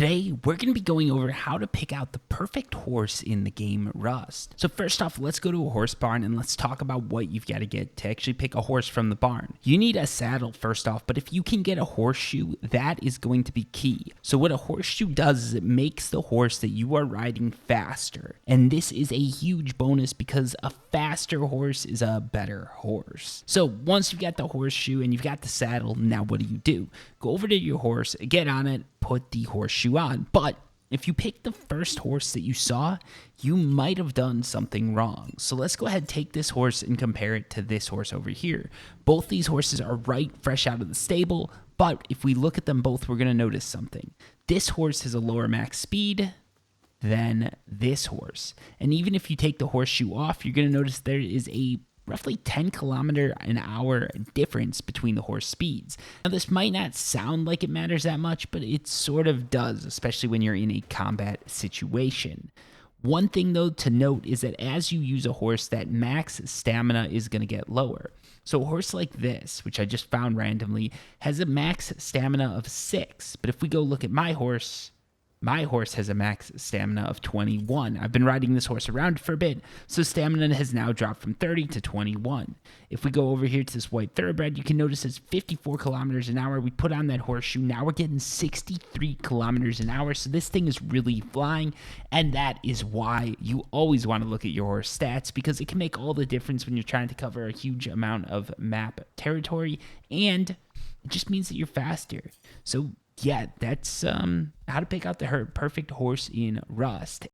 Today, we're going to be going over how to pick out the perfect horse in the game Rust. So first off, let's go to a horse barn and let's talk about what you've got to get to actually pick a horse from the barn. You need a saddle first off, but if you can get a horseshoe, that is going to be key. So what a horseshoe does is it makes the horse that you are riding faster. And this is a huge bonus because a faster horse is a better horse. So once you've got the horseshoe and you've got the saddle, now what do? Go over to your horse, get on it, put the horseshoe on. But if you pick the first horse that you saw, you might have done something wrong. So let's go ahead and take this horse and compare it to this horse over here. Both these horses are right fresh out of the stable, but if we look at them both, we're going to notice something. This horse has a lower max speed than this horse. And even if you take the horseshoe off, you're going to notice there is a roughly 10 km/h difference between the horse speeds. Now this might not sound like it matters that much, but it sort of does, especially when you're in a combat situation. One thing though to note is that as you use a horse, that max stamina is going to get lower. So a horse like this, which I just found randomly, has a max stamina of 6. But if we go look at my horse has a max stamina of 21. I've been riding this horse around for a bit, so stamina has now dropped from 30 to 21. If we go over here to this white thoroughbred, you can notice it's 54 km/h. We put on that horseshoe, now we're getting 63 km/h, so this thing is really flying, and that is why you always want to look at your horse stats, because it can make all the difference when you're trying to cover a huge amount of map territory, and it just means that you're faster. So yeah, that's how to pick out the perfect horse in Rust.